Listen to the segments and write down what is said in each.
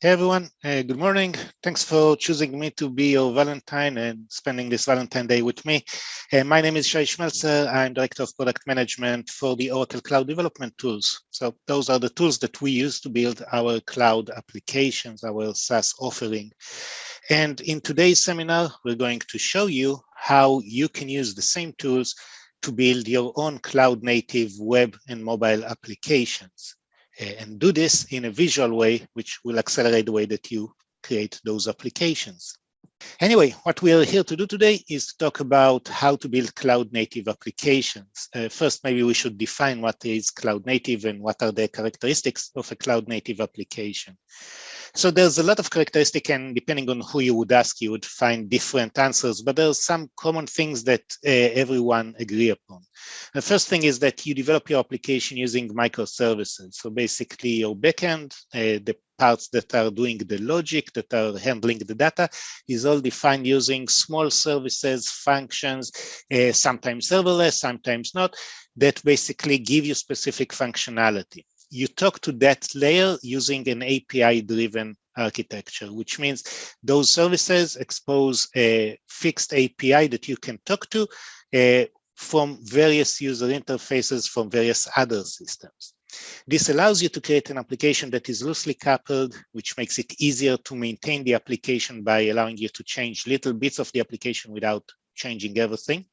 Hey everyone, good morning. Thanks for choosing me to be your Valentine and spending this Valentine Day with me. My name is Shai Schmelzer. I'm Director of Product Management for the Oracle Cloud Development Tools. So those are the tools that we use to build our cloud applications, our SaaS offering. And in today's seminar, we're going to show you how you can use the same tools to build your own cloud native web and mobile applications. And do this in a visual way, which will accelerate the way that you create those applications. Anyway, what we are here to do today is to talk about how to build cloud native applications. First, maybe we should define what is cloud native and what are the characteristics of a cloud native application. So there's a lot of characteristics, and depending on who you would ask, you would find different answers, but there's some common things that everyone agree upon. The first thing is that you develop your application using microservices. So basically your backend, the parts that are doing the logic, that are handling the data, is all defined using small services, functions, sometimes serverless, sometimes not, that basically give you specific functionality. You talk to that layer using an API-driven architecture, which means those services expose a fixed API that you can talk to from various user interfaces from various other systems. This allows you to create an application that is loosely coupled, which makes it easier to maintain the application by allowing you to change little bits of the application without changing everything.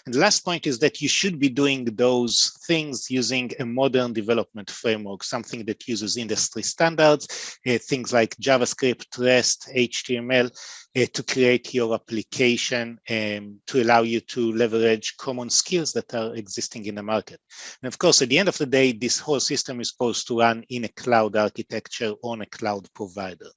And the last point is that you should be doing those things using a modern development framework, something that uses industry standards, things like JavaScript, REST, HTML, to create your application and to allow you to leverage common skills that are existing in the market. And of course, at the end of the day, this whole system is supposed to run in a cloud architecture on a cloud provider.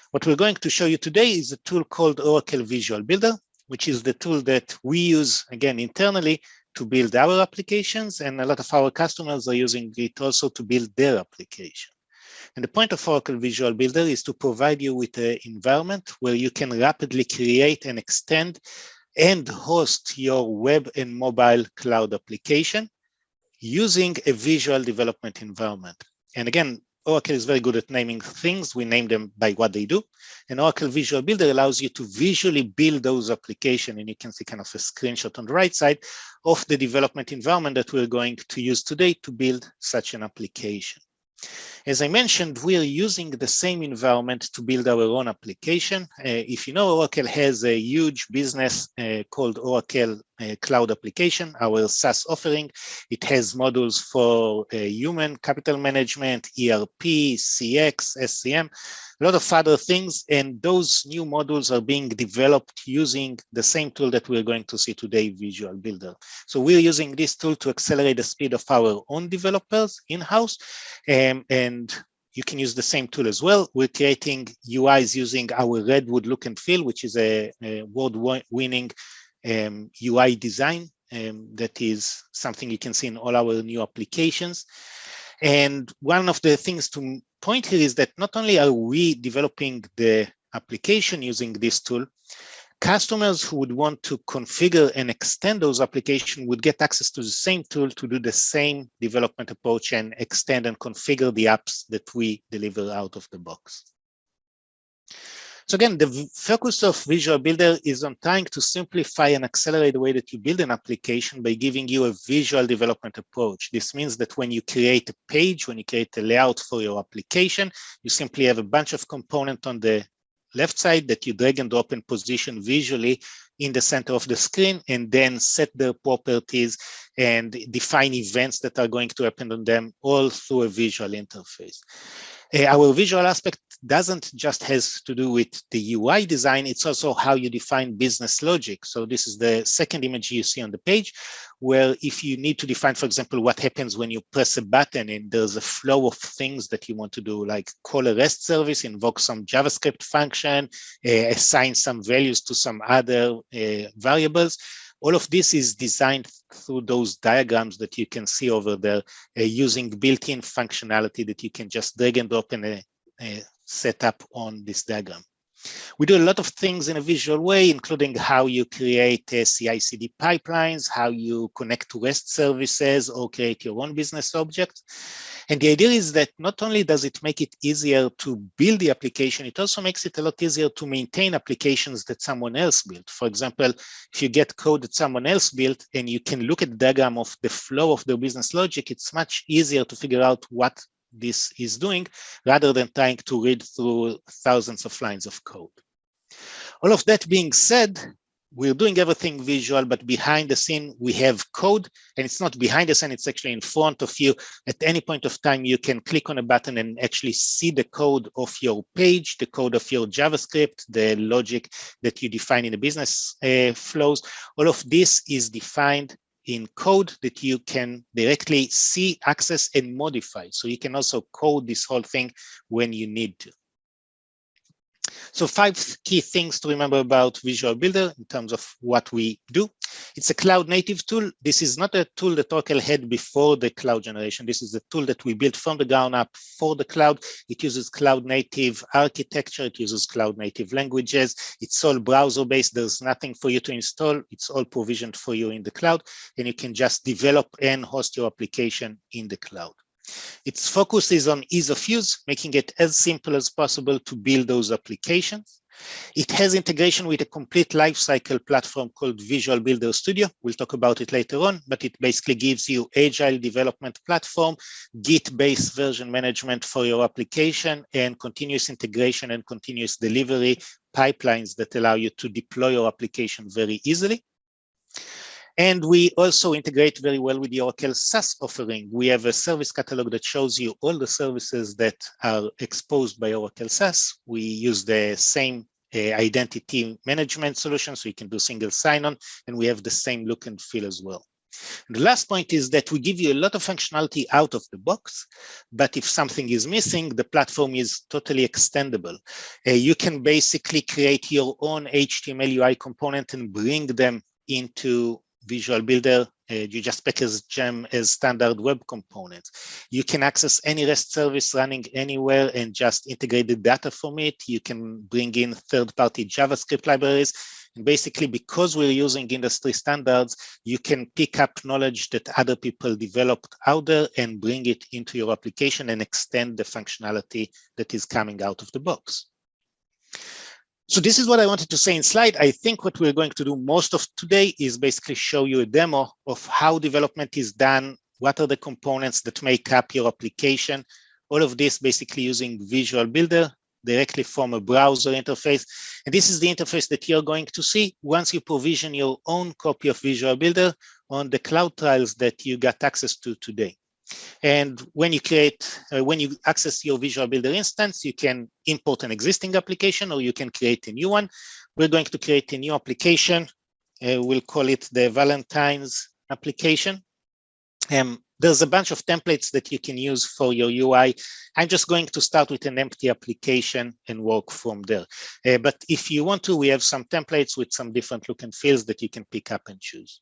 What we're going to show you today is a tool called Oracle Visual Builder, which is the tool that we use, again, internally to build our applications, and a lot of our customers are using it also to build their application. And the point of Oracle Visual Builder is to provide you with an environment where you can rapidly create and extend and host your web and mobile cloud application using a visual development environment. And again, Oracle is very good at naming things. We name them by what they do. And Oracle Visual Builder allows you to visually build those applications. And you can see kind of a screenshot on the right side of the development environment that we're going to use today to build such an application. As I mentioned, we are using the same environment to build our own application. If you know, Oracle has a huge business called Oracle Cloud Application, our SaaS offering. It has modules for human capital management, ERP, CX, SCM, a lot of other things. And those new modules are being developed using the same tool that we're going to see today, Visual Builder. So we're using this tool to accelerate the speed of our own developers in-house. And you can use the same tool as well. We're creating UIs using our Redwood look and feel, which is a award-winning UI design that is something you can see in all our new applications. And one of the things to point here is that not only are we developing the application using this tool, customers who would want to configure and extend those applications would get access to the same tool to do the same development approach and extend and configure the apps that we deliver out of the box. So again, the focus of Visual Builder is on trying to simplify and accelerate the way that you build an application by giving you a visual development approach. This means that when you create a page, when you create a layout for your application, you simply have a bunch of components on the left side that you drag and drop and position visually in the center of the screen, and then set their properties and define events that are going to happen on them all through a visual interface. Our visual aspect doesn't just has to do with the UI design, it's also how you define business logic. So this is the second image you see on the page, where if you need to define, for example, what happens when you press a button and there's a flow of things that you want to do, like call a REST service, invoke some JavaScript function, assign some values to some other variables. All of this is designed through those diagrams that you can see over there, using built-in functionality that you can just drag and drop and set up on this diagram. We do a lot of things in a visual way, including how you create CI/CD pipelines, how you connect to REST services or create your own business objects. And the idea is that not only does it make it easier to build the application, it also makes it a lot easier to maintain applications that someone else built. For example, if you get code that someone else built and you can look at the diagram of the flow of their business logic, it's much easier to figure out what this is doing rather than trying to read through thousands of lines of code. All of that being said, we're doing everything visual, but behind the scene, we have code, and it's not behind the scene, it's actually in front of you. At any point of time, you can click on a button and actually see the code of your page, the code of your JavaScript, the logic that you define in the business flows. All of this is defined in code that you can directly see, access, and modify. So you can also code this whole thing when you need to. So 5 key things to remember about Visual Builder in terms of what we do. It's a cloud native tool. This is not a tool that Oracle had before the cloud generation. This is a tool that we built from the ground up for the cloud. It uses cloud native architecture. It uses cloud native languages. It's all browser based. There's nothing for you to install. It's all provisioned for you in the cloud, and you can just develop and host your application in the cloud. Its focus is on ease of use, making it as simple as possible to build those applications. It has integration with a complete lifecycle platform called Visual Builder Studio. We'll talk about it later on, but it basically gives you agile development platform, Git-based version management for your application, and continuous integration and continuous delivery pipelines that allow you to deploy your application very easily. And we also integrate very well with the Oracle SaaS offering. We have a service catalog that shows you all the services that are exposed by Oracle SaaS. We use the same identity management solution, so you can do single sign-on, and we have the same look and feel as well. The last point is that we give you a lot of functionality out of the box, but if something is missing, the platform is totally extendable. You can basically create your own HTML UI component and bring them into Visual Builder. You just package them as standard web components. You can access any REST service running anywhere and just integrate the data from it. You can bring in third-party JavaScript libraries. And basically, because we're using industry standards, you can pick up knowledge that other people developed out there and bring it into your application and extend the functionality that is coming out of the box. So this is what I wanted to say in slide. I think what we're going to do most of today is basically show you a demo of how development is done, what are the components that make up your application, all of this basically using Visual Builder directly from a browser interface. And this is the interface that you're going to see once you provision your own copy of Visual Builder on the cloud trials that you got access to today. And when you access your Visual Builder instance, you can import an existing application or you can create a new one. We're going to create a new application. We'll call it the Valentine's application. There's a bunch of templates that you can use for your UI. I'm just going to start with an empty application and work from there. But if you want to, we have some templates with some different look and feels that you can pick up and choose.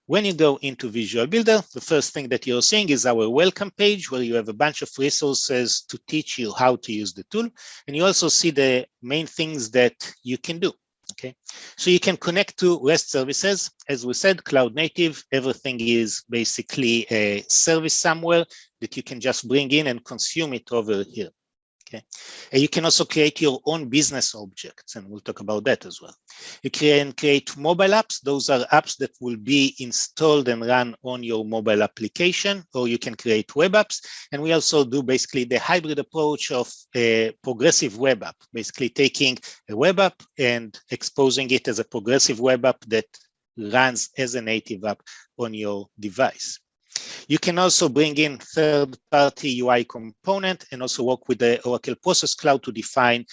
When you go into Visual Builder, the first thing that you're seeing is our welcome page, where you have a bunch of resources to teach you how to use the tool. And you also see the main things that you can do. Okay, so you can connect to REST services. As we said, cloud native, everything is basically a service somewhere that you can just bring in and consume it over here. Okay, and you can also create your own business objects, and we'll talk about that as well. You can create mobile apps. Those are apps that will be installed and run on your mobile application, or you can create web apps. And we also do basically the hybrid approach of a progressive web app, basically taking a web app and exposing it as a progressive web app that runs as a native app on your device. You can also bring in third-party UI component and also work with the Oracle Process Cloud to define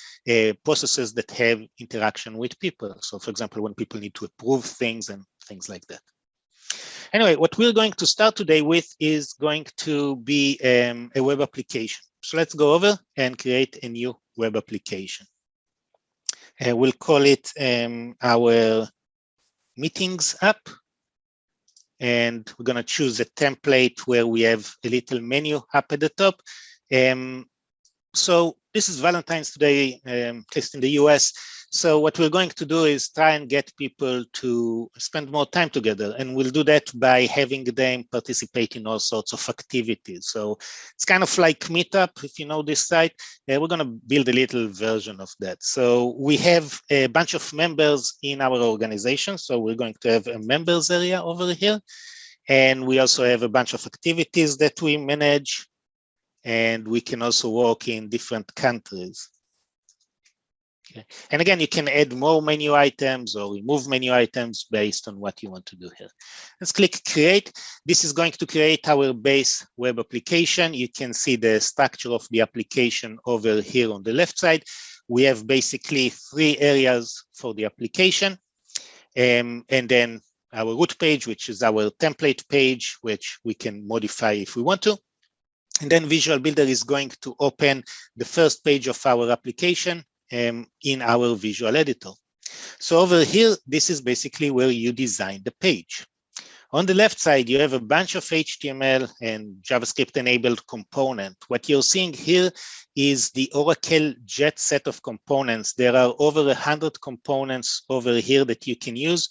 processes that have interaction with people. So for example, when people need to approve things and things like that. Anyway, what we're going to start today with is going to be a web application. So let's go over and create a new web application. We'll call it our meetings app. And we're going to choose a template where we have a little menu up at the top. So this is Valentine's Day, at least in the US. So what we're going to do is try and get people to spend more time together. And we'll do that by having them participate in all sorts of activities. So it's kind of like Meetup, if you know this site. We're going to build a little version of that. So we have a bunch of members in our organization. So we're going to have a members area over here. And we also have a bunch of activities that we manage. And we can also work in different countries. Okay. And again, you can add more menu items or remove menu items based on what you want to do here. Let's click create. This is going to create our base web application. You can see the structure of the application over here on the left side. We have basically 3 areas for the application. And then our root page, which is our template page, which we can modify if we want to. And then Visual Builder is going to open the first page of our application in our visual editor. So over here, this is basically where you design the page. On the left side, you have a bunch of HTML and JavaScript enabled component. What you're seeing here is the Oracle Jet set of components. There are over 100 components over here that you can use.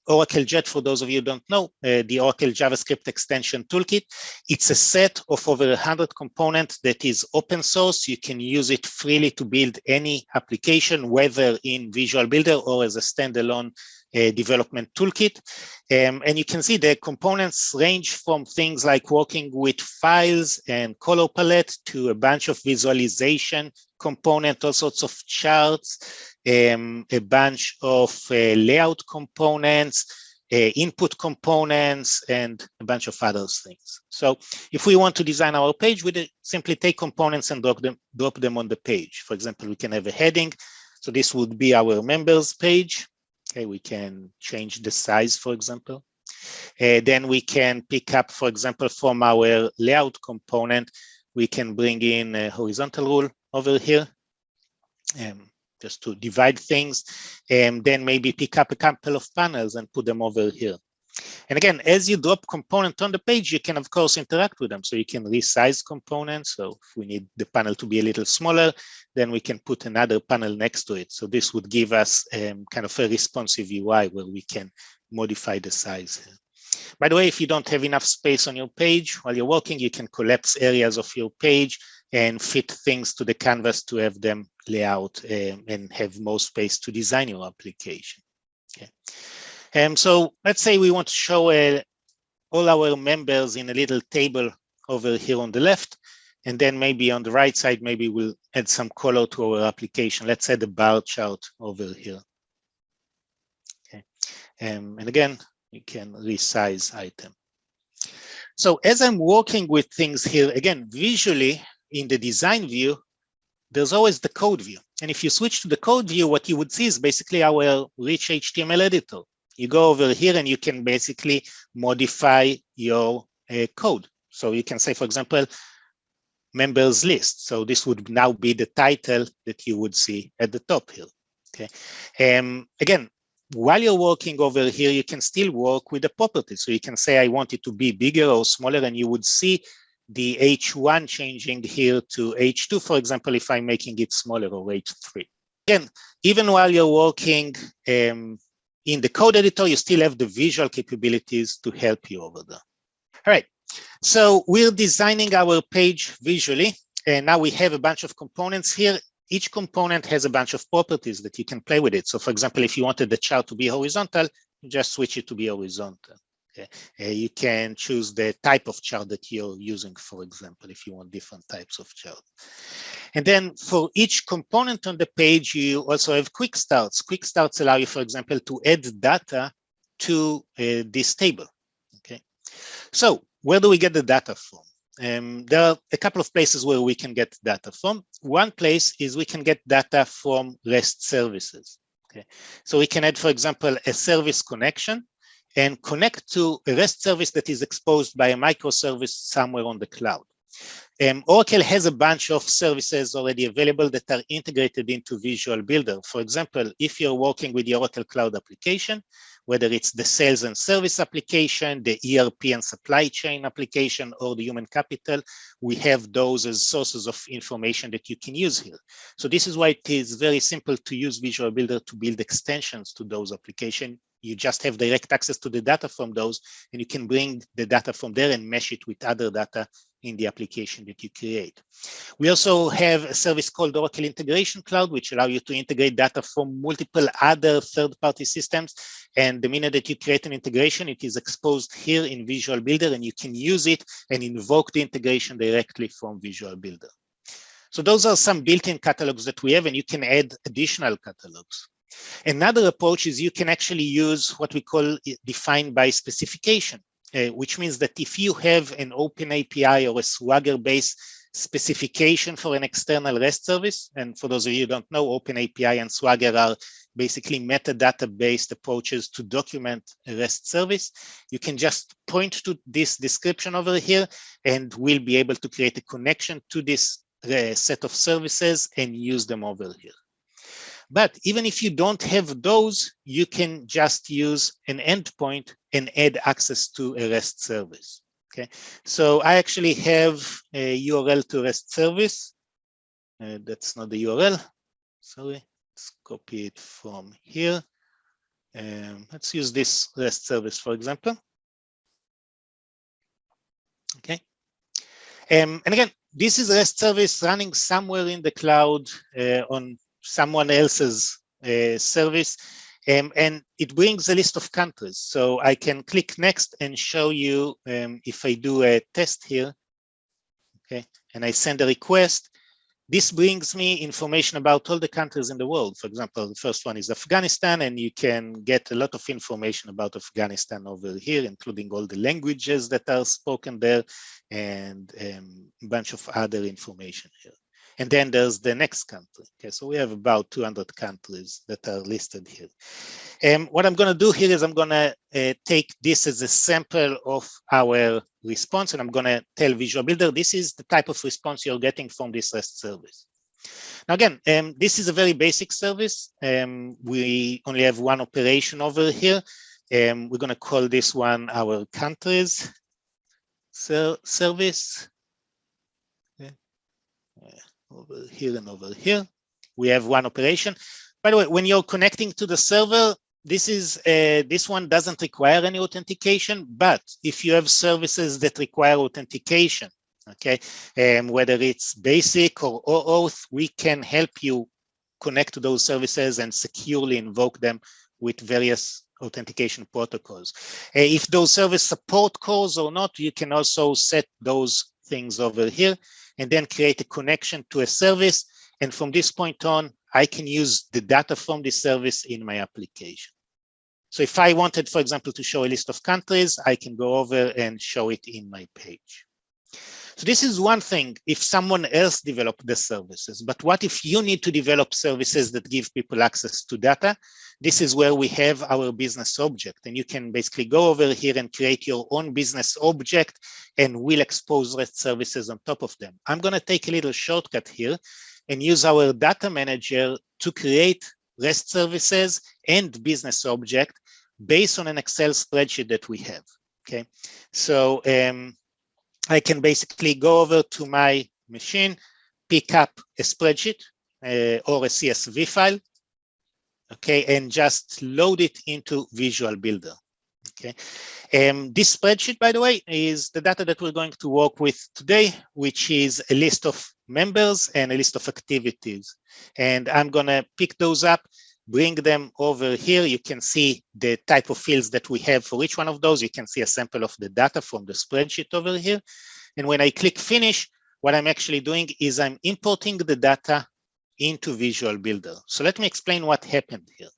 Oracle Jet, for those of you who don't know, the Oracle JavaScript extension toolkit, it's a set of over 100 components that is open source. You can use it freely to build any application, whether in Visual Builder or as a standalone development toolkit. And you can see the components range from things like working with files and color palette to a bunch of visualization component, all sorts of charts, a bunch of layout components, input components, and a bunch of other things. So if we want to design our page, we simply take components and drop them on the page. For example, we can have a heading. So this would be our members page. Okay, we can change the size, for example. Then we can pick up, for example, from our layout component, we can bring in a horizontal rule over here. Just to divide things, and then maybe pick up a couple of panels and put them over here. And again, as you drop component on the page, you can, of course, interact with them. So you can resize components. So if we need the panel to be a little smaller, then we can put another panel next to it. So this would give us kind of a responsive UI where we can modify the size here. By the way, if you don't have enough space on your page while you're working, you can collapse areas of your page and fit things to the canvas to have them lay out and have more space to design your application. Okay. So let's say we want to show all our members in a little table over here on the left. And then maybe on the right side, maybe we'll add some color to our application. Let's add a bar chart over here. Okay. And again, you can resize item. So as I'm working with things here, again, visually in the design view, there's always the code view. And if you switch to the code view, what you would see is basically our rich HTML editor. You go over here and you can basically modify your code. So you can say, for example, members list. So this would now be the title that you would see at the top here. Okay. Again, while you're working over here, you can still work with the properties. So you can say, I want it to be bigger or smaller, and you would see the H1 changing here to H2, for example, if I'm making it smaller, or H3. Again, even while you're working in the code editor, you still have the visual capabilities to help you over there. All right, so we're designing our page visually, and now we have a bunch of components here. Each component has a bunch of properties that you can play with it. So for example, if you wanted the chart to be horizontal, you just switch it to be horizontal. Okay. You can choose the type of chart that you're using, for example, if you want different types of chart. And then for each component on the page, you also have quick starts. Quick starts allow you, for example, to add data to this table. Okay. So where do we get the data from? There are a couple of places where we can get data from. One place is we can get data from REST services. Okay. So we can add, for example, a service connection and connect to a REST service that is exposed by a microservice somewhere on the cloud. Oracle has a bunch of services already available that are integrated into Visual Builder. For example, if you're working with the Oracle Cloud application, whether it's the sales and service application, the ERP and supply chain application, or the human capital, we have those as sources of information that you can use here. So this is why it is very simple to use Visual Builder to build extensions to those applications. You just have direct access to the data from those, and you can bring the data from there and mesh it with other data in the application that you create. We also have a service called Oracle Integration Cloud, which allows you to integrate data from multiple other third-party systems. And the minute that you create an integration, it is exposed here in Visual Builder, and you can use it and invoke the integration directly from Visual Builder. So those are some built-in catalogs that we have, and you can add additional catalogs. Another approach is you can actually use what we call define by specification, which means that if you have an open API or a Swagger-based specification for an external REST service, and for those of you who don't know, open API and Swagger are basically metadata-based approaches to document a REST service, you can just point to this description over here, and we'll be able to create a connection to this set of services and use them over here. But even if you don't have those, you can just use an endpoint and add access to a REST service. Okay, so I actually have a URL to REST service. That's not the URL. Sorry, let's copy it from here. Let's use this REST service, for example. Okay, and again, this is a REST service running somewhere in the cloud on someone else's service, and it brings a list of countries. So I can click next and show you if I do a test here, okay, and I send a request. This brings me information about all the countries in the world. For example, the first one is Afghanistan, and you can get a lot of information about Afghanistan over here, including all the languages that are spoken there and a bunch of other information here. And then there's the next country. Okay, so we have about 200 countries that are listed here. What I'm going to do here is I'm going to take this as a sample of our response, and I'm going to tell Visual Builder, this is the type of response you're getting from this REST service. Now, again, this is a very basic service. We only have one operation over here. We're going to call this one our countries service. Okay. Over here and over here, we have one operation. By the way, when you're connecting to the server, this one doesn't require any authentication, but if you have services that require authentication, okay, whether it's basic or OAuth, we can help you connect to those services and securely invoke them with various authentication protocols. If those services support calls or not, you can also set those things over here and then create a connection to a service. And from this point on, I can use the data from this service in my application. So if I wanted, for example, to show a list of countries, I can go over and show it in my page. So this is one thing if someone else developed the services, but what if you need to develop services that give people access to data? This is where we have our business object, and you can basically go over here and create your own business object, and we'll expose REST services on top of them. I'm going to take a little shortcut here and use our data manager to create REST services and business object based on an Excel spreadsheet that we have. Okay, so I can basically go over to my machine, pick up a spreadsheet or a CSV file, okay, and just load it into Visual Builder. Okay, this spreadsheet, by the way, is the data that we're going to work with today, which is a list of members and a list of activities. And I'm going to pick those up, bring them over here. You can see the type of fields that we have for each one of those. You can see a sample of the data from the spreadsheet over here. And when I click finish, what I'm actually doing is I'm importing the data into Visual Builder. So let me explain what happened here.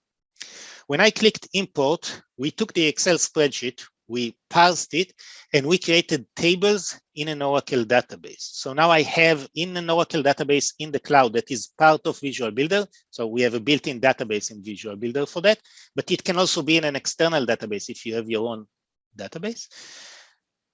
When I clicked import, we took the Excel spreadsheet, we parsed it, and we created tables in an Oracle database. So now I have in an Oracle database in the cloud that is part of Visual Builder. So we have a built-in database in Visual Builder for that, but it can also be in an external database if you have your own database.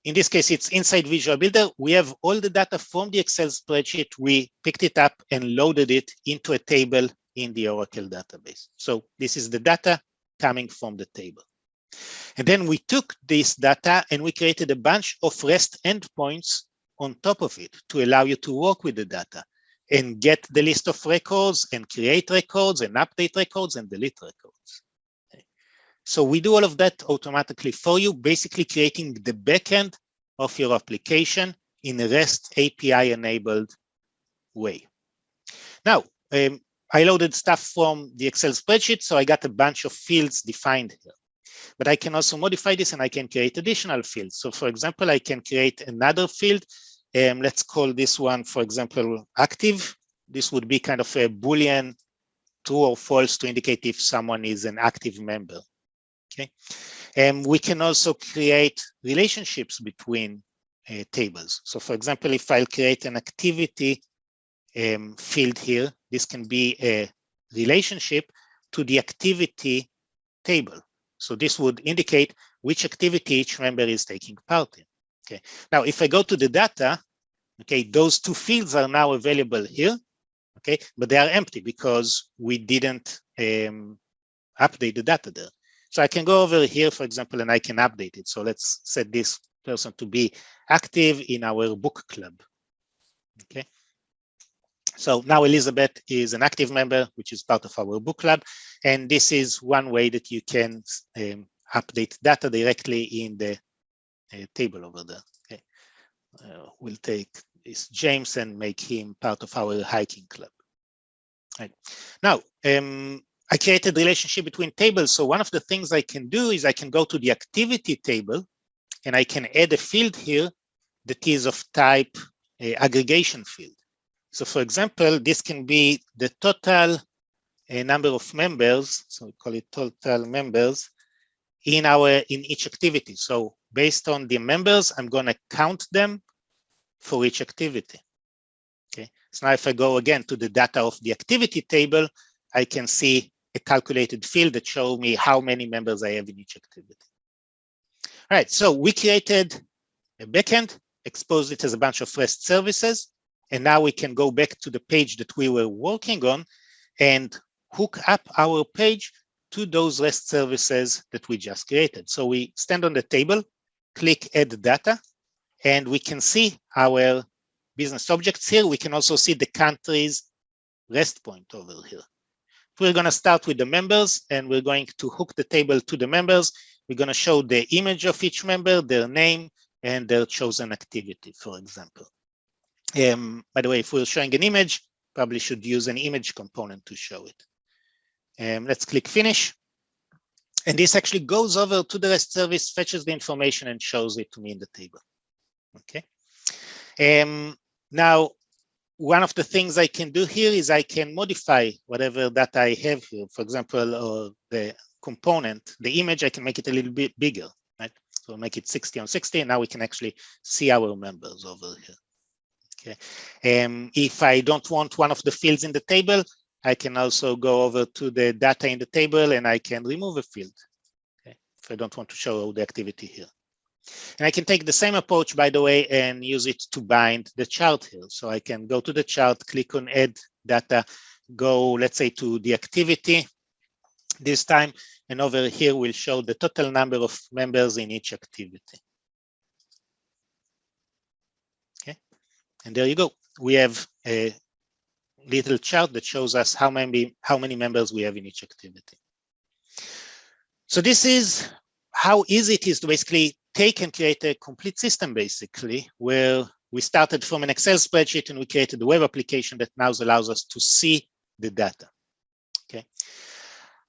in this case, it's inside Visual Builder. We have all the data from the Excel spreadsheet. We picked it up and loaded it into a table in the Oracle database. So this is the data coming from the table. And then we took this data and we created a bunch of REST endpoints on top of it to allow you to work with the data and get the list of records and create records and update records and delete records. So we do all of that automatically for you, basically creating the backend of your application in a REST API-enabled way. Now, I loaded stuff from the Excel spreadsheet, so I got a bunch of fields defined here. But I can also modify this and I can create additional fields. So for example, I can create another field. Let's call this one, for example, active. This would be kind of a Boolean true or false to indicate if someone is an active member. Okay. And we can also create relationships between tables. So for example, if I'll create an activity field here, this can be a relationship to the activity table. So this would indicate which activity each member is taking part in. Okay. Now, if I go to the data, okay, those two fields are now available here. Okay, but they are empty because we didn't update the data there. So I can go over here, for example, and I can update it. So let's set this person to be active in our book club. Okay. So now Elizabeth is an active member, which is part of our book club. And this is one way that you can update data directly in the table over there. Okay. We'll take this James and make him part of our hiking club. Right. Now, I created a relationship between tables. So one of the things I can do is I can go to the activity table and I can add a field here that is of type aggregation field. So for example, this can be the total number of members. So we call it total members in each activity. So based on the members, I'm going to count them for each activity. Okay. So now if I go again to the data of the activity table, I can see a calculated field that shows me how many members I have in each activity. All right, so we created a backend, exposed it as a bunch of REST services, and now we can go back to the page that we were working on and hook up our page to those REST services that we just created. So we stand on the table, click add data, and we can see our business objects here. We can also see the country's REST point over here. We're going to start with the members and we're going to hook the table to the members. We're going to show the image of each member, their name, and their chosen activity, for example. By the way, if we're showing an image, probably should use an image component to show it. Let's click finish. And this actually goes over to the REST service, fetches the information and shows it to me in the table. Okay. Now, one of the things I can do here is I can modify whatever data I have here. For example, the component, the image, I can make it a little bit bigger, right? So make it 60 on 60, and now we can actually see our members over here. Okay. If I don't want one of the fields in the table, I can also go over to the data in the table and I can remove a field. Okay. If I don't want to show the activity here. And I can take the same approach, by the way, and use it to bind the chart here. So I can go to the chart, click on add data, go, let's say, to the activity this time. And over here, we'll show the total number of members in each activity. Okay. And there you go. We have a little chart that shows us how many members we have in each activity. So this is how easy it is to basically take and create a complete system, basically, where we started from an Excel spreadsheet and we created a web application that now allows us to see the data. Okay.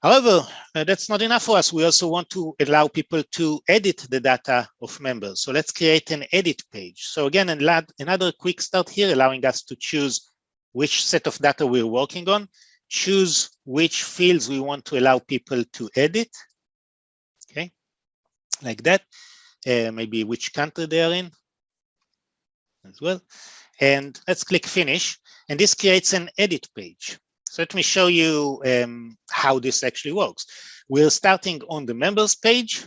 However, that's not enough for us. We also want to allow people to edit the data of members. So let's create an edit page. So again, another quick start here, allowing us to choose which set of data we're working on, choose which fields we want to allow people to edit. Okay, like that. Maybe which country they are in as well. And let's click finish. And this creates an edit page. So let me show you how this actually works. We're starting on the members page.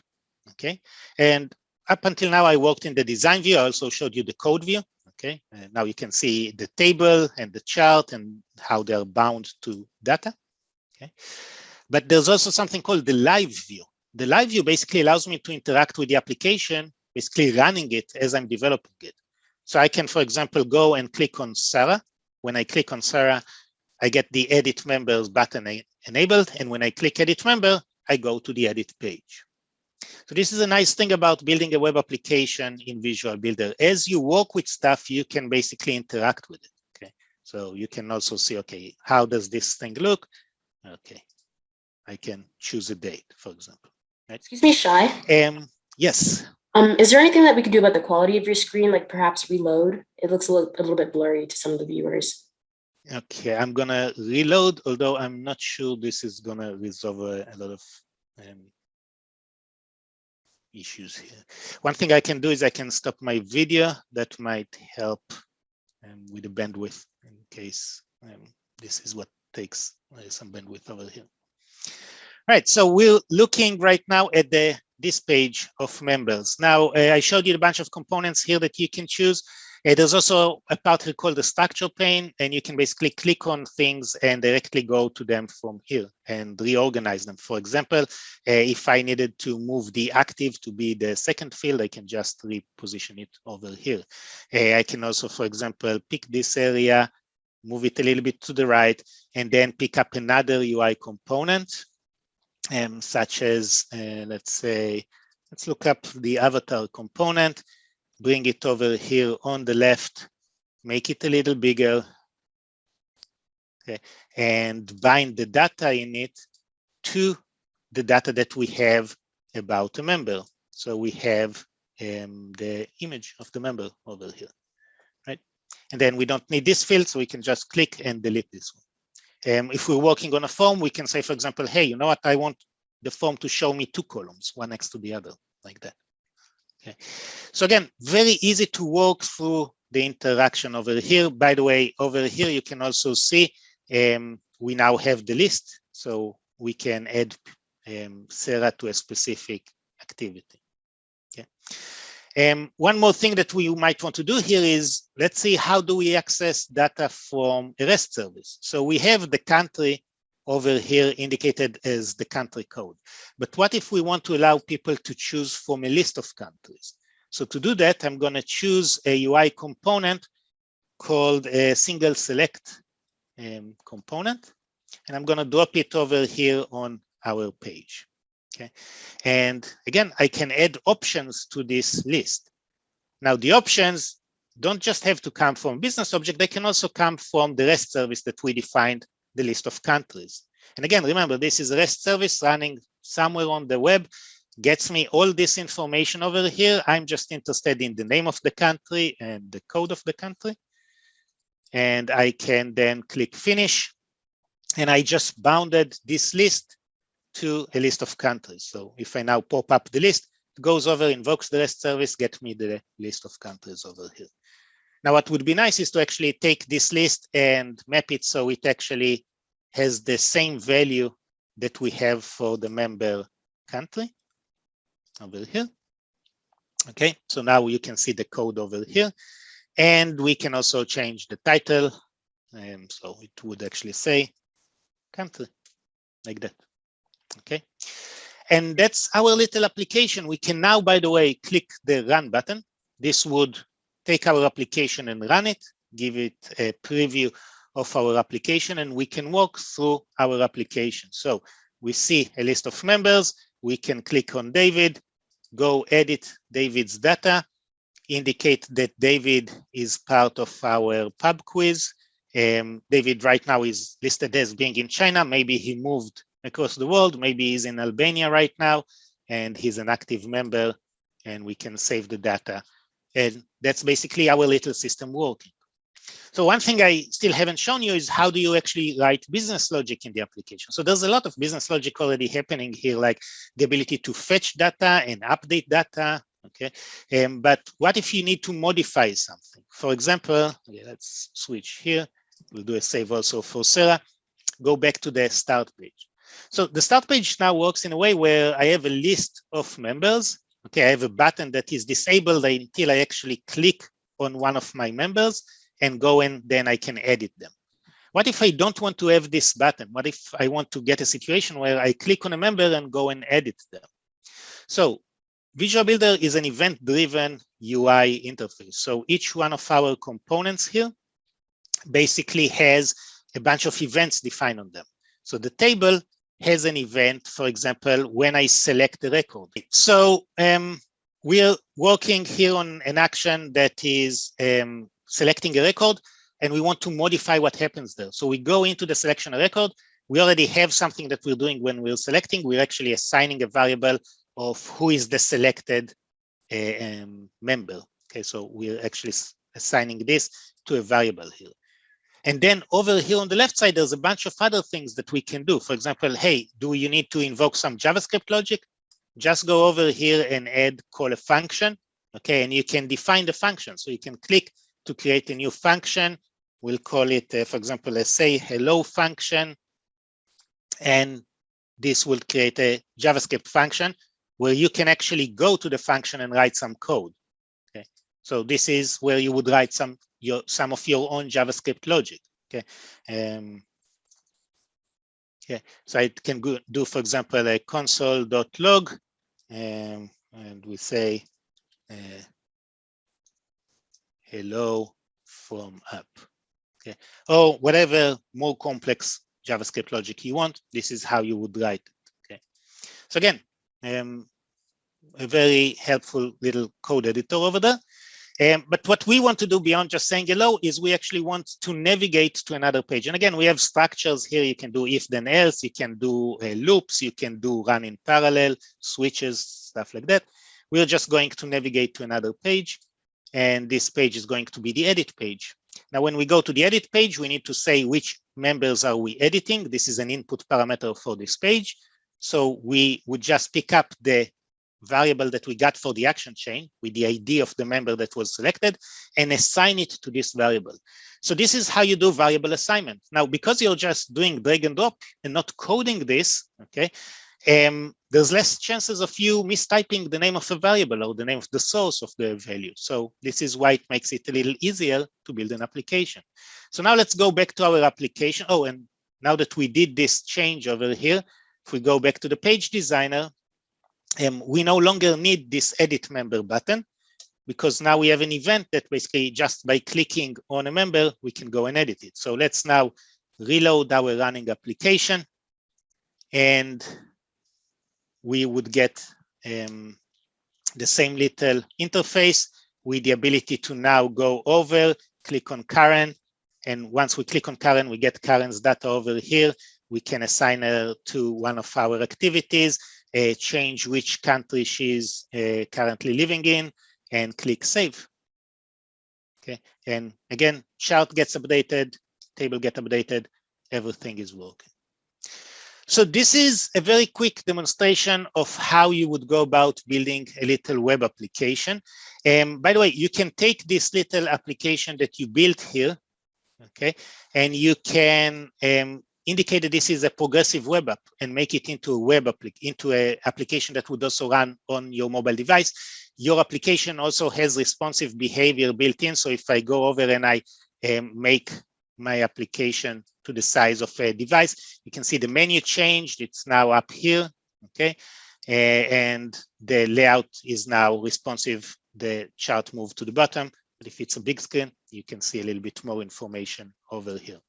Okay. And up until now, I worked in the design view. I also showed you the code view. Okay, and now you can see the table and the chart and how they're bound to data. Okay, but there's also something called the live view. The live view basically allows me to interact with the application, basically running it as I'm developing it. So I can, for example, go and click on Sarah. When I click on Sarah, I get the edit members button enabled. And when I click edit member, I go to the edit page. So this is a nice thing about building a web application in Visual Builder. As you work with stuff, you can basically interact with it. Okay, so you can also see, okay, how does this thing look? Okay, I can choose a date, for example. Right? Excuse me, Shai. Yes. Is there anything that we could do about the quality of your screen, like perhaps reload? It looks a little bit blurry to some of the viewers. Okay, I'm gonna reload, although I'm not sure this is gonna resolve a lot of issues here. One thing I can do is I can stop my video. That might help with the bandwidth in case this is what takes some bandwidth over here. Right, so we're looking right now at this page of members. Now, I showed you a bunch of components here that you can choose. There's also a part here called the structure pane, and you can basically click on things and directly go to them from here and reorganize them. For example, if I needed to move the active to be the second field, I can just reposition it over here. I can also, for example, pick this area, move it a little bit to the right, and then pick up another UI component. Such as, let's look up the avatar component, bring it over here on the left, make it a little bigger, okay, and bind the data in it to the data that we have about a member. So we have the image of the member over here, right? And then we don't need this field, so we can just click and delete this one. If we're working on a form, we can say, for example, hey, you know what? I want the form to show me two columns, one next to the other, like that. Okay. So again, very easy to work through the interaction over here. By the way, over here, you can also see we now have the list. So we can add Sarah to a specific activity. Okay. One more thing that we might want to do here is, let's see, how do we access data from a REST service? So we have the country over here indicated as the country code. But what if we want to allow people to choose from a list of countries? So to do that, I'm going to choose a UI component called a single select component. And I'm going to drop it over here on our page. Okay. And again, I can add options to this list. Now, the options don't just have to come from business object, they can also come from the REST service that we defined the list of countries. And again, remember, this is a REST service running somewhere on the web, gets me all this information over here. I'm just interested in the name of the country and the code of the country. And I can then click finish. And I just bounded this list to a list of countries. So if I now pop up the list, it goes over, invokes the REST service, get me the list of countries over here. Now, what would be nice is to actually take this list and map it so it actually has the same value that we have for the member country over here. Okay, so now you can see the code over here. And we can also change the title. So it would actually say country, like that. Okay, and that's our little application. We can now, by the way, click the run button. This would take our application and run it, give it a preview of our application, and we can walk through our application. So we see a list of members. We can click on David, go edit David's data, indicate that David is part of our pub quiz. David right now is listed as being in China. Maybe he moved across the world. Maybe he's in Albania right now, and he's an active member, and we can save the data. And that's basically our little system working. So one thing I still haven't shown you is how do you actually write business logic in the application. So there's a lot of business logic already happening here, like the ability to fetch data and update data. Okay, but what if you need to modify something? For example, let's switch here. We'll do a save also for Sarah. Go back to the start page. So the start page now works in a way where I have a list of members. Okay, I have a button that is disabled until I actually click on one of my members and go and then I can edit them. What if I don't want to have this button? What if I want to get a situation where I click on a member and go and edit them? So Visual Builder is an event-driven UI interface. So each one of our components here basically has a bunch of events defined on them. So the table has an event, for example, when I select the record. So we are working here on an action that is selecting a record, and we want to modify what happens there. So we go into the selection record. We already have something that we're doing when we're selecting. We're actually assigning a variable of who is the selected member. Okay, so we're actually assigning this to a variable here. And then over here on the left side, there's a bunch of other things that we can do. For example, hey, do you need to invoke some JavaScript logic? Just go over here and call a function. Okay, and you can define the function. So you can click to create a new function. We'll call it, for example, let's say hello function. And this will create a JavaScript function where you can actually go to the function and write some code. Okay, so this is where you would write some of your own JavaScript logic. Okay, yeah. So I can do, for example, a console.log, and we say hello from app. Okay, or whatever more complex JavaScript logic you want. This is how you would write it. Okay, so again, a very helpful little code editor over there. But what we want to do beyond just saying hello is we actually want to navigate to another page. And again, we have structures here. You can do if then else, you can do loops, you can do run in parallel, switches, stuff like that. We're just going to navigate to another page. And this page is going to be the edit page. Now, when we go to the edit page, we need to say which members are we editing. This is an input parameter for this page. So we would just pick up the variable that we got for the action chain with the ID of the member that was selected and assign it to this variable. So this is how you do variable assignment. Now, because you're just doing drag and drop and not coding this, okay, there's less chances of you mistyping the name of a variable or the name of the source of the value. So this is why it makes it a little easier to build an application. So now let's go back to our application. Oh, and now that we did this change over here, if we go back to the page designer, we no longer need this edit member button because now we have an event that basically just by clicking on a member, we can go and edit it. So let's now reload our running application and we would get the same little interface with the ability to now go over, click on Karen. And once we click on Karen, we get Karen's data over here. We can assign her to one of our activities, change which country she's currently living in, and click save. Okay, and again, chart gets updated, table gets updated, everything is working. So this is a very quick demonstration of how you would go about building a little web application. By the way, you can take this little application that you built here, okay, and you can indicate that this is a progressive web app and make it into a web application that would also run on your mobile device. Your application also has responsive behavior built in. So if I go over and I make my application to the size of a device, you can see the menu changed. It's now up here, okay? And the layout is now responsive. The chart moved to the bottom. But if it's a big screen, you can see a little bit more information over here.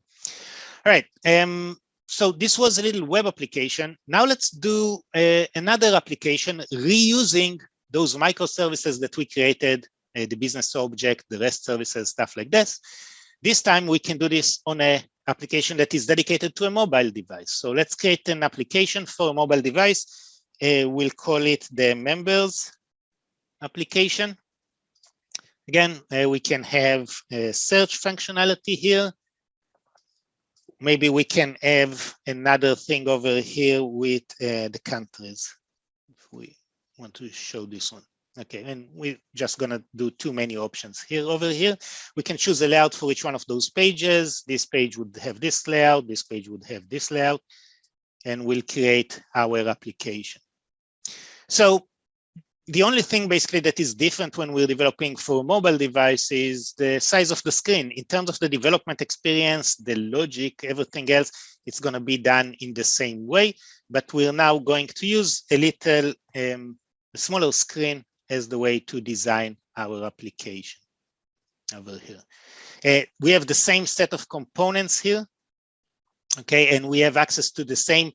All right, so this was a little web application. Now let's do another application reusing those microservices that we created, the business object, the REST services, stuff like this. This time we can do this on an application that is dedicated to a mobile device. So let's create an application for a mobile device. We'll call it the members application. Again, we can have a search functionality here. Maybe we can have another thing over here with the countries, if we want to show this one. Okay, and we're just gonna do too many options here. Over here, we can choose a layout for each one of those pages. This page would have this layout, this page would have this layout, and we'll create our application. So The only thing basically that is different when we're developing for mobile device is the size of the screen. In terms of the development experience, the logic, everything else, it's going to be done in the same way, but we're now going to use a little smaller screen as the way to design our application over here. We have the same set of components here, okay, and we have access to the same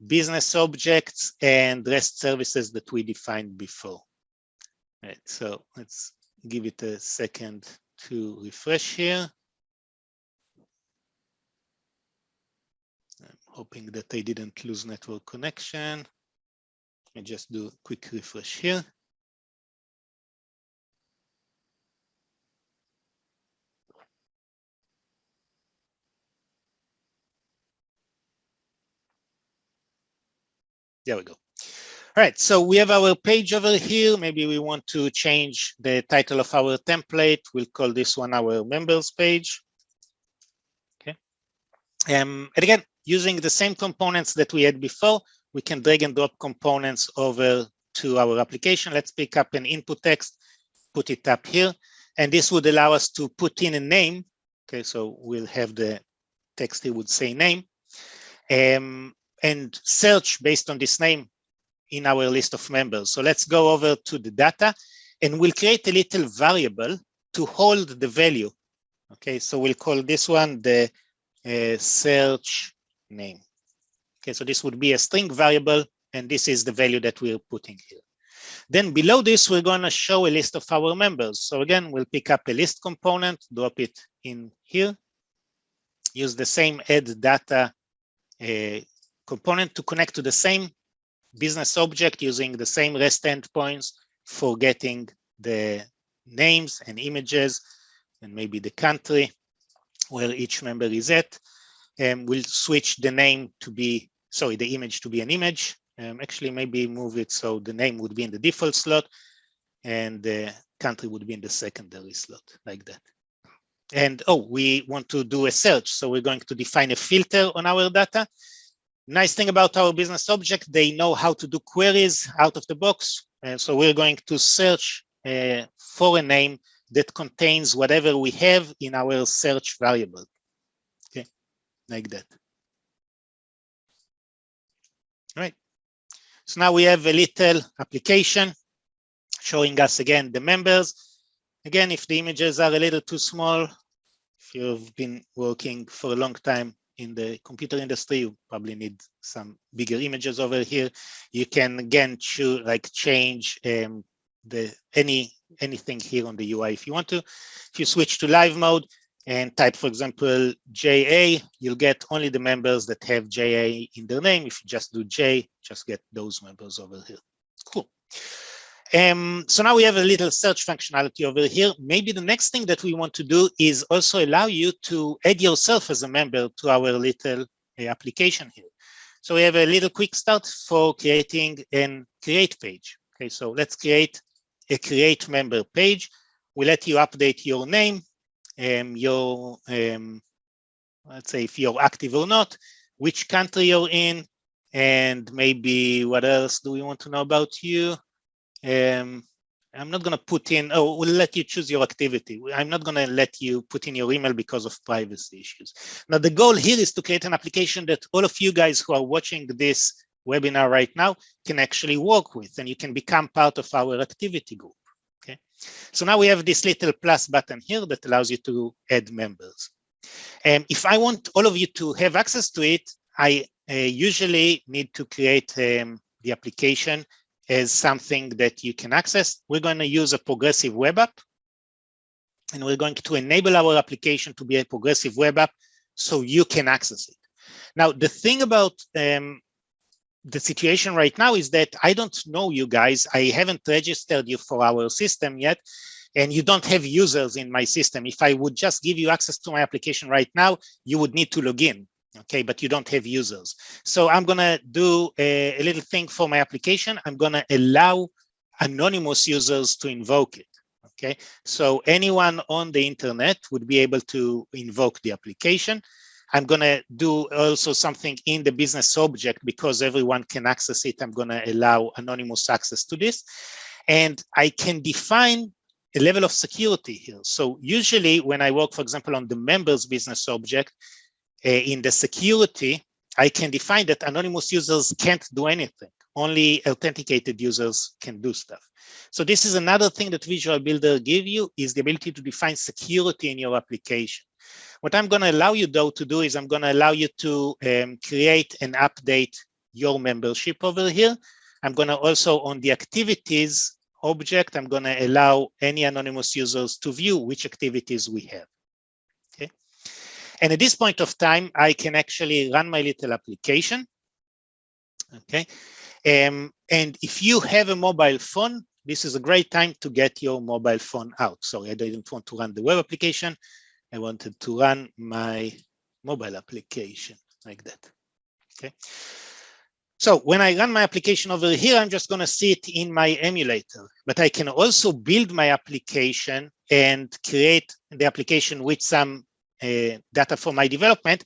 business objects and REST services that we defined before. Right, so let's give it a second to refresh here. I'm hoping that I didn't lose network connection. I just do a quick refresh here. There we go. All right, so we have our page over here. Maybe we want to change the title of our template. We'll call this one our members page. Okay. And again, using the same components that we had before, we can drag and drop components over to our application. Let's pick up an input text, put it up here, and this would allow us to put in a name. Okay, so we'll have the text here would say name, and search based on this name in our list of members. So let's go over to the data, and we'll create a little variable to hold the value. Okay, so we'll call this one the search name. Okay, so this would be a string variable, and this is the value that we're putting here. Then below this, we're going to show a list of our members. So again, we'll pick up a list component, drop it in here, use the same add data component to connect to the same business object using the same REST endpoints for getting the names and images and maybe the country where each member is at. And we'll switch the name to be, sorry, the image to be an image. Actually, maybe move it so the name would be in the default slot and the country would be in the secondary slot, like that. And oh, we want to do a search. So we're going to define a filter on our data. Nice thing about our business object, they know how to do queries out of the box. And so we're going to search for a name that contains whatever we have in our search variable. Okay, like that. All right. So now we have a little application showing us again the members. Again, if the images are a little too small, if you've been working for a long time in the computer industry, you probably need some bigger images over here. You can again choose, like change anything here on the UI if you want to. If you switch to live mode and type, for example, JA, you'll get only the members that have JA in their name. If you just do J, just get those members over here. Cool. So now we have a little search functionality over here. Maybe the next thing that we want to do is also allow you to add yourself as a member to our little application here. So we have a little quick start for creating a create page. Okay, so let's create a create member page. We let you update your name, let's say if you're active or not, which country you're in, and maybe what else do we want to know about you? I'm not going to put in, oh, we'll let you choose your activity. I'm not going to let you put in your email because of privacy issues. Now, the goal here is to create an application that all of you guys who are watching this webinar right now can actually work with, and you can become part of our activity group. Okay, so now we have this little plus button here that allows you to add members. If I want all of you to have access to it, I usually need to create the application as something that you can access. We're going to use a progressive web app, and we're going to enable our application to be a progressive web app so you can access it. Now, the thing about the situation right now is that I don't know you guys. I haven't registered you for our system yet, and you don't have users in my system. If I would just give you access to my application right now, you would need to log in. Okay, but you don't have users. So I'm gonna do a little thing for my application. I'm gonna allow anonymous users to invoke it. Okay, so anyone on the internet would be able to invoke the application. I'm gonna do also something in the business object because everyone can access it. I'm gonna allow anonymous access to this. And I can define a level of security here. So usually when I work, for example, on the members business object, in the security, I can define that anonymous users can't do anything. Only authenticated users can do stuff. So this is another thing that Visual Builder give you, is the ability to define security in your application. What I'm going to allow you though to do is I'm going to allow you to create and update your membership over here. I'm going to also, on the activities object, I'm going to allow any anonymous users to view which activities we have. Okay. And at this point of time, I can actually run my little application. Okay. And if you have a mobile phone, this is a great time to get your mobile phone out. Sorry, I didn't want to run the web application. I wanted to run my mobile application like that. Okay. So when I run my application over here, I'm just going to see it in my emulator, but I can also build my application and create the application with some data for my development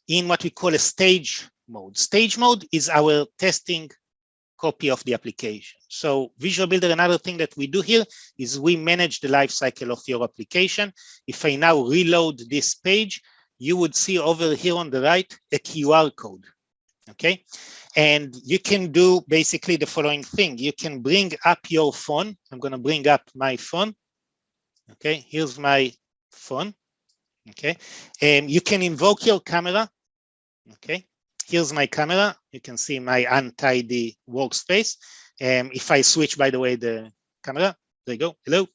in what we call a stage mode. Stage mode is our testing copy of the application. So Visual Builder, another thing that we do here is we manage the life cycle of your application. If I now reload this page, you would see over here on the right a QR code. Okay, and you can do basically the following thing. You can bring up your phone. I'm going to bring up my phone. Okay, here's my phone. Okay, and you can invoke your camera. Okay, here's my camera. You can see my untidy workspace. If I switch, by the way, the camera, there you go. Hello.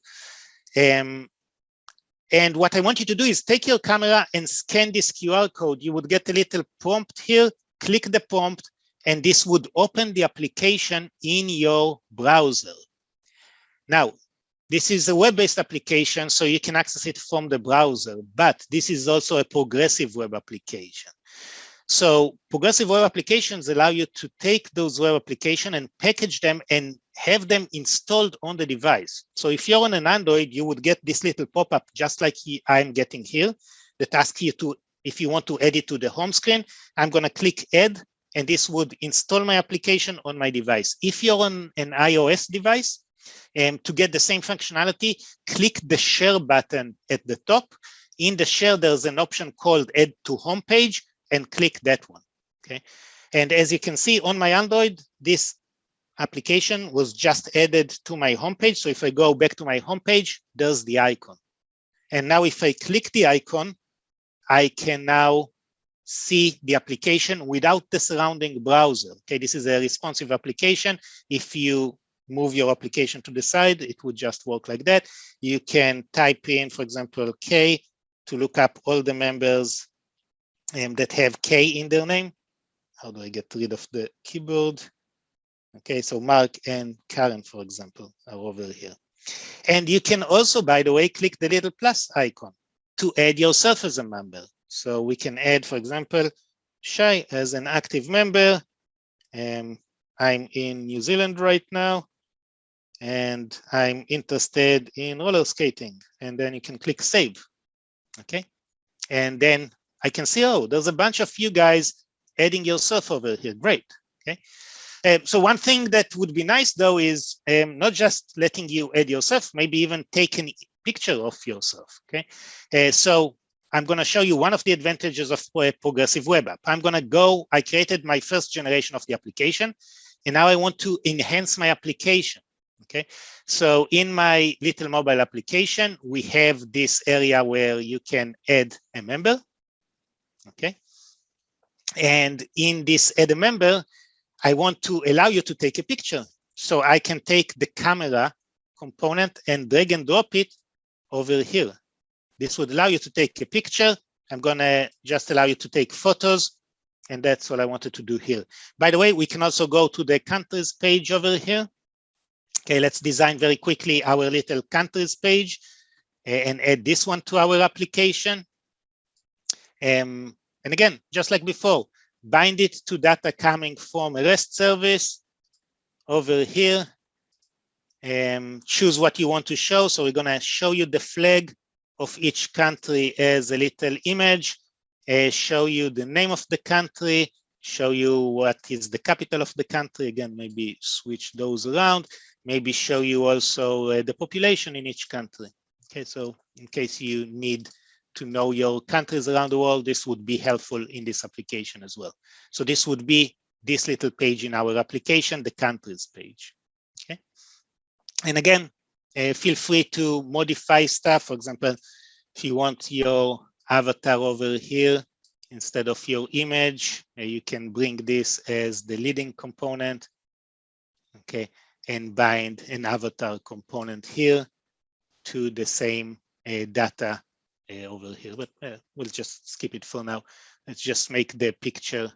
And what I want you to do is take your camera and scan this QR code. You would get a little prompt here. Click the prompt, and this would open the application in your browser. Now, this is a web-based application, so you can access it from the browser, but this is also a progressive web application. So progressive web applications allow you to take those web applications and package them and have them installed on the device. So if you're on an Android, you would get this little pop-up just like I'm getting here that asks you to, if you want to add it to the home screen. I'm going to click add, and this would install my application on my device. If you're on an iOS device, to get the same functionality, click the share button at the top. In the share, there's an option called add to homepage, and click that one. Okay. And as you can see on my Android, this application was just added to my homepage. So if I go back to my homepage, there's the icon. And now if I click the icon, I can now see the application without the surrounding browser. Okay, this is a responsive application. If you move your application to the side, it would just work like that. You can type in, for example, K to look up all the members that have K in their name. How do I get rid of the keyboard? Okay, so Mark and Karen, for example, are over here. And you can also, by the way, click the little plus icon to add yourself as a member. So we can add, for example, Shai as an active member. I'm in New Zealand right now, and I'm interested in roller skating. And then you can click save. Okay. And then I can see, oh, there's a bunch of you guys adding yourself over here. Great. Okay. So one thing that would be nice, though, is not just letting you add yourself, maybe even take a picture of yourself. Okay. So I'm going to show you one of the advantages of a progressive web app. I'm going to go, I created my first generation of the application, and now I want to enhance my application. Okay. So in my little mobile application, we have this area where you can add a member. Okay. And in this add a member, I want to allow you to take a picture. So I can take the camera component and drag and drop it over here. This would allow you to take a picture. I'm going to just allow you to take photos. And that's what I wanted to do here. By the way, we can also go to the countries page over here. Okay, let's design very quickly our little countries page and add this one to our application. And again, just like before, bind it to data coming from a REST service over here. Choose what you want to show. So we're going to show you the flag of each country as a little image, show you the name of the country, show you what is the capital of the country. Again, maybe switch those around, maybe show you also the population in each country. Okay, so in case you need to know your countries around the world, this would be helpful in this application as well. So this would be this little page in our application, the countries page. Okay, and again, feel free to modify stuff. For example, if you want your avatar over here instead of your image, you can bring this as the leading component, okay, and bind an avatar component here to the same data over here. But we'll just skip it for now. Let's just make the picture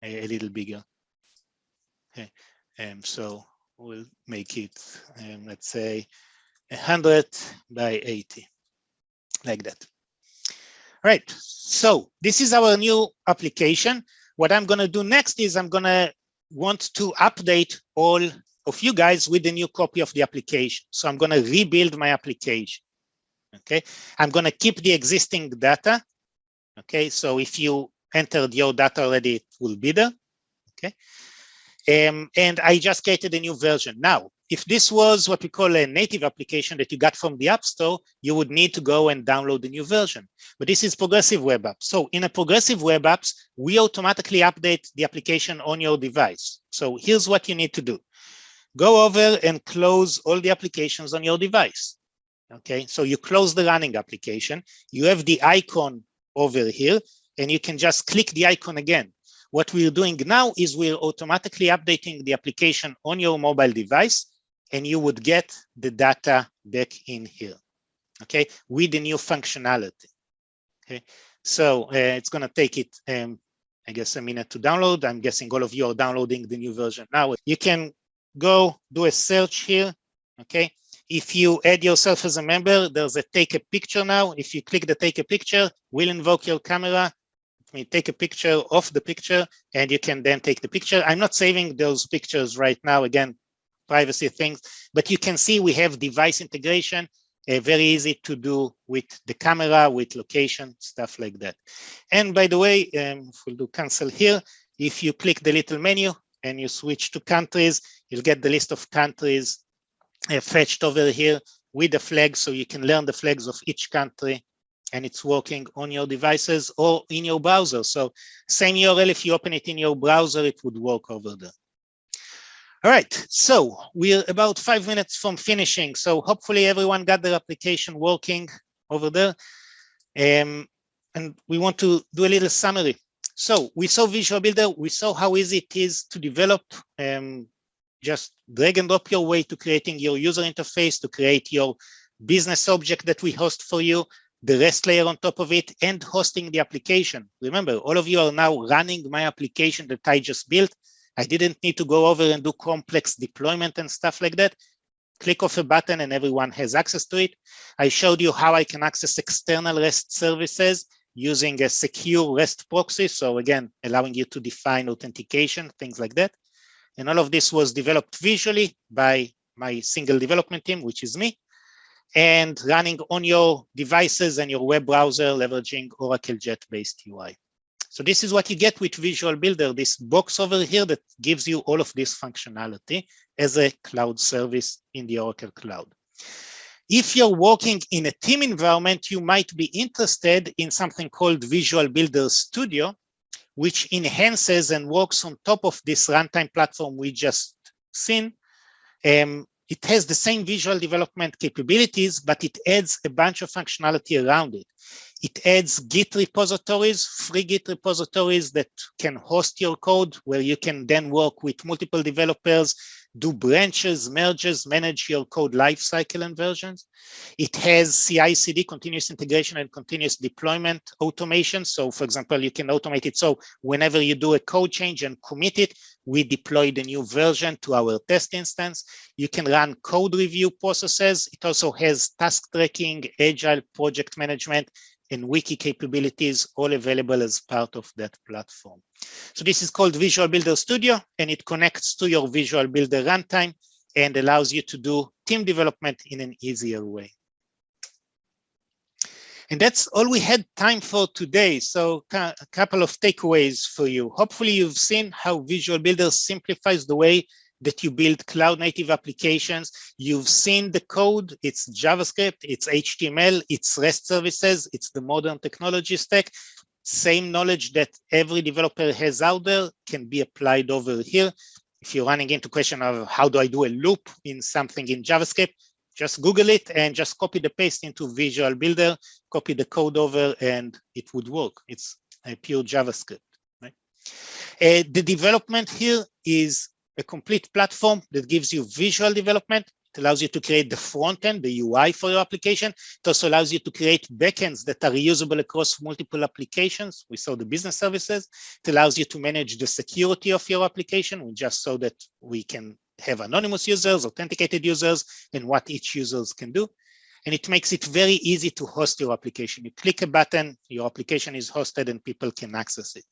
a little bigger. Okay, so we'll make it, let's say, 100 by 80, like that. Right, so this is our new application. What I'm gonna do next is I'm gonna want to update all of you guys with the new copy of the application. So I'm gonna rebuild my application, okay? I'm gonna keep the existing data, okay? So if you entered your data already, it will be there, okay? And I just created a new version. Now, if this was what we call a native application that you got from the App Store, you would need to go and download the new version. But this is progressive web apps. So in a progressive web apps, we automatically update the application on your device. So here's what you need to do. Go over and close all the applications on your device. Okay, so you close the running application. You have the icon over here, and you can just click the icon again. What we're doing now is we're automatically updating the application on your mobile device, and you would get the data back in here, okay, with the new functionality. Okay, so it's going to take it, I guess, a minute to download. I'm guessing all of you are downloading the new version now. You can go do a search here, okay. If you add yourself as a member, there's a take a picture now. If you click the take a picture, we'll invoke your camera. Take a picture of the picture, and you can then take the picture. I'm not saving those pictures right now, again, privacy things, but you can see we have device integration, very easy to do with the camera, with location, stuff like that. And by the way, if we'll do cancel here, if you click the little menu and you switch to countries, you'll get the list of countries fetched over here with the flags, so you can learn the flags of each country, and it's working on your devices or in your browser. So same URL, if you open it in your browser, it would work over there. All right, so we're about 5 minutes from finishing. So hopefully everyone got their application working over there. And we want to do a little summary. So we saw Visual Builder, we saw how easy it is to develop. Just drag and drop your way to creating your user interface, to create your business object that we host for you, the REST layer on top of it, and hosting the application. Remember, all of you are now running my application that I just built. I didn't need to go over and do complex deployment and stuff like that. Click of a button and everyone has access to it. I showed you how I can access external REST services using a secure REST proxy. So again, allowing you to define authentication, things like that. And all of this was developed visually by my single development team, which is me, and running on your devices and your web browser, leveraging Oracle Jet-based UI. So this is what you get with Visual Builder, this box over here that gives you all of this functionality as a cloud service in the Oracle Cloud. If you're working in a team environment, you might be interested in something called Visual Builder Studio, which enhances and works on top of this runtime platform we just seen. It has the same visual development capabilities, but it adds a bunch of functionality around it. It adds Git repositories, free Git repositories that can host your code, where you can then work with multiple developers, do branches, merges, manage your code lifecycle and versions. It has CI/CD, continuous integration and continuous deployment automation. So for example, you can automate it. So whenever you do a code change and commit it, we deploy the new version to our test instance. You can run code review processes. It also has task tracking, agile project management, and wiki capabilities, all available as part of that platform. So this is called Visual Builder Studio, and it connects to your Visual Builder runtime and allows you to do team development in an easier way. And that's all we had time for today. So a couple of takeaways for you. Hopefully you've seen how Visual Builder simplifies the way that you build cloud native applications. You've seen the code, it's JavaScript, it's HTML, it's REST services, it's the modern technology stack. Same knowledge that every developer has out there can be applied over here. If you're running into question of how do I do a loop in something in JavaScript, just Google it and just copy the paste into Visual Builder, copy the code over, and it would work. It's a pure JavaScript. Right? The development here is a complete platform that gives you visual development. It allows you to create the front end, the UI for your application. It also allows you to create backends that are reusable across multiple applications. We saw the business services. It allows you to manage the security of your application. We just saw that we can have anonymous users, authenticated users, and what each users can do. And it makes it very easy to host your application. You click a button, your application is hosted, and people can access it.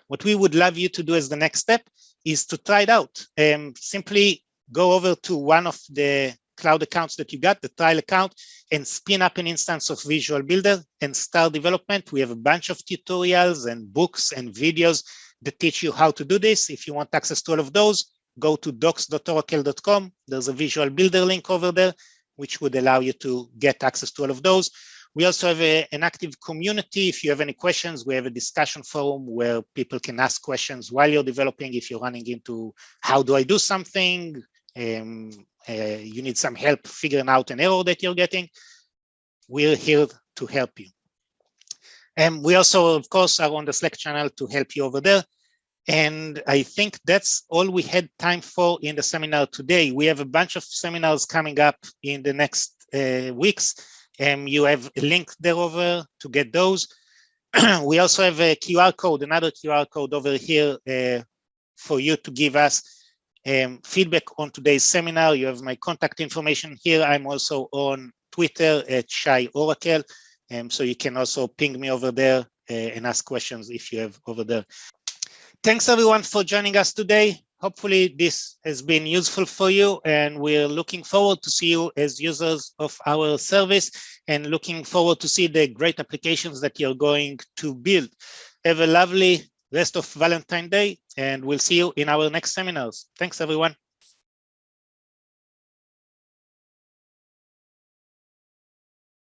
What we would love you to do as the next step is to try it out. Simply go over to one of the cloud accounts that you got, the trial account, and spin up an instance of Visual Builder and start development. We have a bunch of tutorials and books and videos that teach you how to do this. If you want access to all of those, go to docs.oracle.com. There's a Visual Builder link over there, which would allow you to get access to all of those. We also have an active community. If you have any questions, we have a discussion forum where people can ask questions while you're developing. If you're running into how do I do something, you need some help figuring out an error that you're getting, we're here to help you. And we also, of course, are on the Slack channel to help you over there. And I think that's all we had time for in the seminar today. We have a bunch of seminars coming up in the next weeks. You have a link there over to get those. We also have a QR code, another QR code over here for you to give us feedback on today's seminar. You have my contact information here. I'm also on Twitter at Shai Oracle. So you can also ping me over there and ask questions if you have over there. Thanks everyone for joining us today. Hopefully this has been useful for you, and we're looking forward to see you as users of our service and looking forward to see the great applications that you're going to build. Have a lovely rest of Valentine's Day, and we'll see you in our next seminars. Thanks everyone.